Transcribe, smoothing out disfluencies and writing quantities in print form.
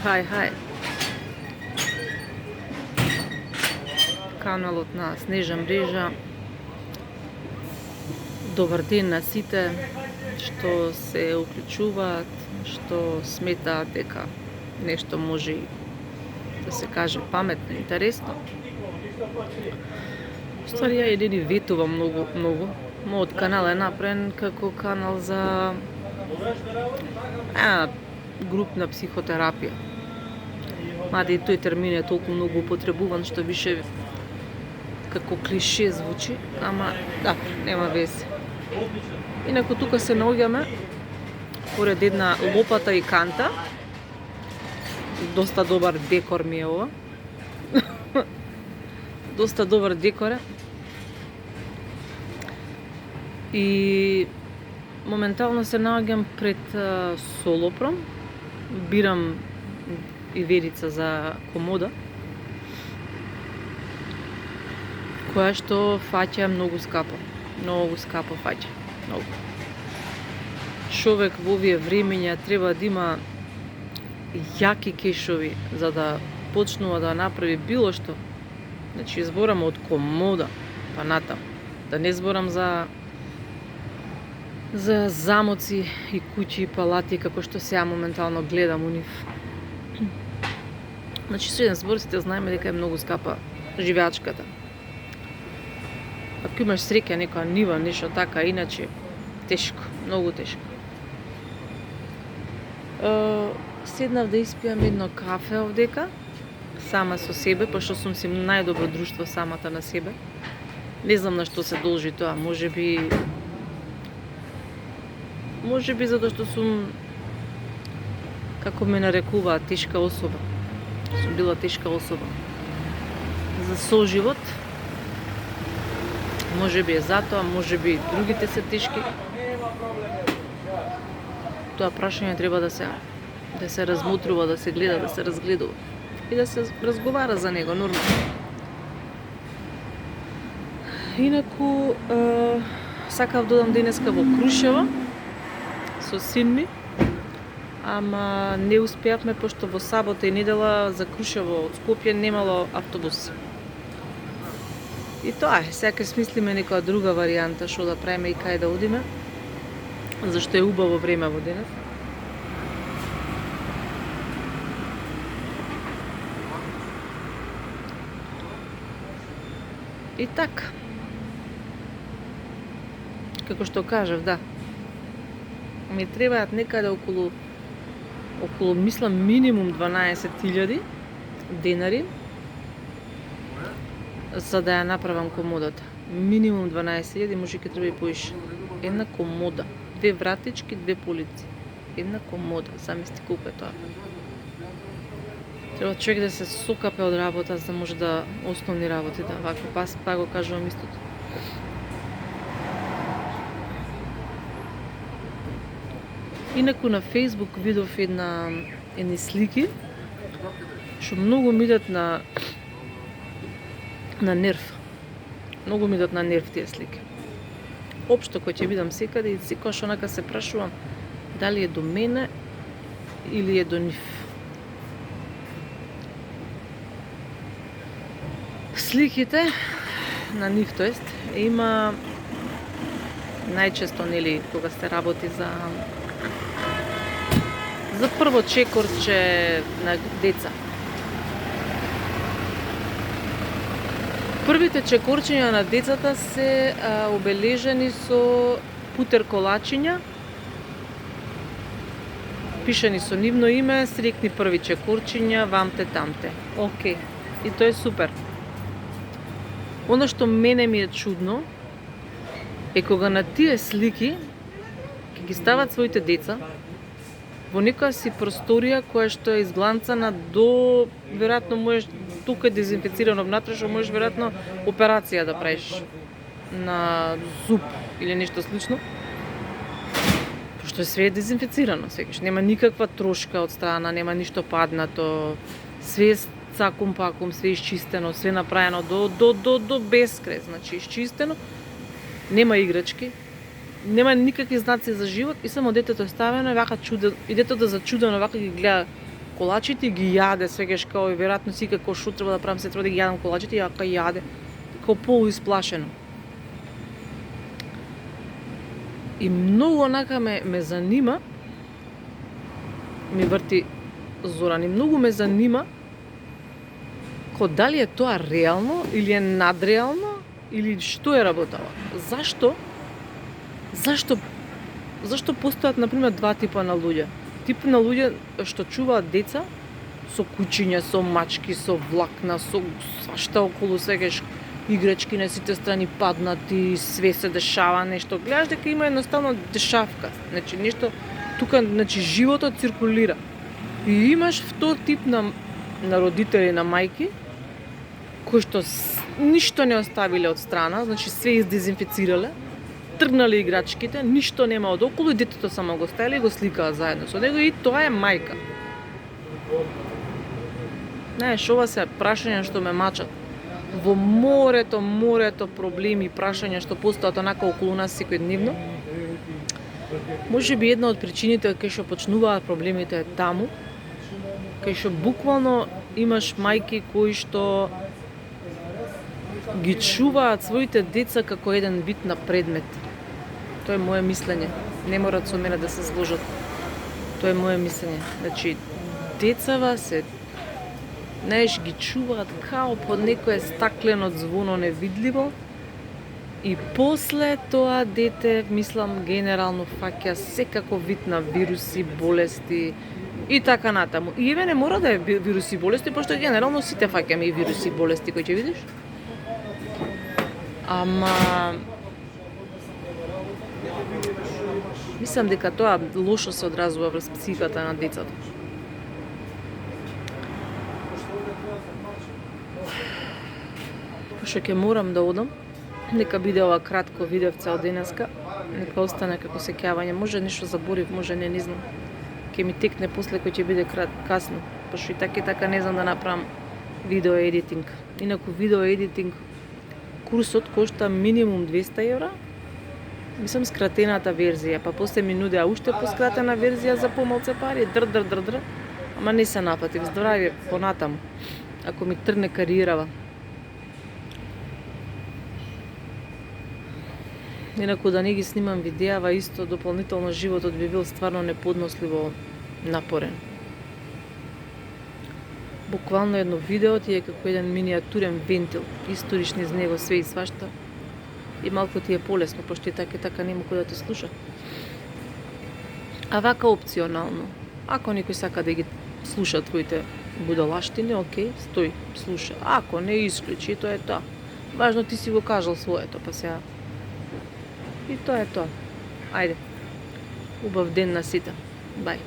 Хај. Каналот на Снежа мрежа. Добар ден на сите што се уклучуваат, што сметаат дека нешто може да се каже паметно, интересно. Ствари ја едини ветувам многу. Мојот канал е направен како канал за групна психотерапија. Мада и тој термин е толку многу употребуван што више како клише звучи, ама да, нема везе. Инаку тука се наоѓаме поред една лопата и канта. Доста добар декор ми е ова. Доста добар декор е. И моментално се наоѓам пред Солопром. Бирам и верица за комода, која што фаќа многу скапо. Многу скапо фаќа. Многу. Човек во овие времења треба да има јаки кешови за да почнува да направи било што. Значи, зборам од комода па натам. Да не зборам за замоци и куќи и палати како што сега моментално гледам у нив. Значи, среден збор сите знаеме дека е многу скапа живеачката. Ако имаш среќа некоја нива, нешто така, иначе тешко, многу тешко. Седнав да испијам едно кафе овдека, сама со себе, пошто сум си најдобро друштво самата на себе. Не знам на што се должи тоа, можеби затоа што сум, како ме нарекуваат, тешка особа. Сум била тешка особа. За соживот, можеби е затоа, можеби другите се тешки. Тоа прашање треба да се размотрува, да се гледа, да се разгледува и да се разговара за него, нормално. Инаку, сакав да одам денеска во Крушево со син ми, ама не успеавме, пошто во сабота и недела за Крушево од Скопје немало автобуси. И тоа е, сега смислиме некоја друга варијанта што да правиме и кај да одиме, зашто е убаво време во денес. И така, како што кажав, да, ми требаат некаде околу мислам минимум 12.000 денари за да ја направам комодата. Минимум 12.000, може ќе треба и поише. Една комода, 2 вратички, 2 полици. Една комода, замисли колку е тоа. Треба човек да се сокапе од работа за да може да основни работи да вака, па го кажувам истото. Инаку на Facebook видов едни слики што многу ми идат на нерв. Многу ми идат на нерв тие слики. Општо кој ќе видам секаде и секогаш онака се прашувам дали е до мене или е до нив. Сликите на нив, тоест, има најчесто, нели, кога се работи за прво чекорче на деца. Првите чекорчиња на децата се обележени со путерколачиња, пишани со нивно име, срекни први чекорчиња, вамте тамте. Океј, и тоа е супер. Оно што мене ми е чудно е кога на тие слики ќе ги стават своите деца во некоја си просторија која што е изгланцана до, веројатно можеш, тука е дезинфицирано внатре, што можеш веројатно операција да правиш на зуб или нешто слично. Пошто све е дезинфицирано, секогаш нема никаква трошка од страна, нема ништо паднато, све е цакум пакум, све исчистено, све направено до безкрај, значи исчистено. Нема играчки, нема никакви знаци за живот и само детето е ставено и вака чудено, и детето зачудено вака ги гледа колачите и ги јаде, свегаш као и веројатно си како што треба да правам, се треба да ги јадам колачите, и ако јаде, како полуисплашено. И многу онака ме занима, ми врти Зоран, и многу ме занима ко дали е тоа реално или е надреално или што е работава. Зашто постојат, например, два типа на луѓе? Тип на луѓе што чуваат деца со кучиња, со мачки, со влакна, со свашта околу сегаш, играчки на сите страни паднати, све се дешава нешто. Гледаш дека има едноставно дешавка. Значи нешто тука, значи животот циркулира. И имаш втор тип на родители, на мајки, кои што ништо не оставиле од страна, значи све издезинфицирале, тргнале играчките, ништо нема од околу и детето само го ставиле и го сликаат заедно со него, и тоа е мајка. Знаеш, ова се прашања што ме мачат. Во морето проблеми, прашања што постојат онака околу нас секојдневно. Може би една од причините кај што почнуваат проблемите е таму, кај што буквално имаш мајки кои што ги чуваат своите деца како еден вид на предмет. Тоа е моje мислење. Не морат со мене да се сложат. Тоа е моje мислење. Значи, децава се, знаеш, ги чуваат као под некое стаклено звоно невидливо, и после тоа дете, мислам, генерално фаќа секако вид на вируси, болести и така натаму. И еве не мора да е вируси и болести, пошто генерално сите фаќаме и вируси и болести кои ќе видиш. Ама мислам дека тоа лошо се одразува врз психиката на децата. Пошто ќе морам да одам, нека биде ова кратко видевце од денеска, нека остане како сеќавање, може нешто заборив, може не знам. Ќе ми текне после кој ќе биде касно, пошто и така не знам да направам видео едитинг. Инаку видео едитинг курсот кошта минимум 200 евра, мислам скратената верзија, па после ми нудеа уште поскратена верзија за помалце пари, др, ама не се напатив, здравје понатаму, ако ми трне кариерава. Инаку да не ги снимам видеава, исто дополнително животот би бил стварно неподносливо напорен. Буквално едно видео ти е како еден миниатурен вентил, историш низ него све и свашта, и малку ти е полесно, пошто и така нема кој да те слуша. А вака опционално, ако некој сака да ги слуша твоите будалаштини, окей, стои, слуша. Ако не исклучи, тоа е тоа. Важно ти си го кажал своето, па сега. И тоа е тоа. Ајде. Убав ден на сите. Бај.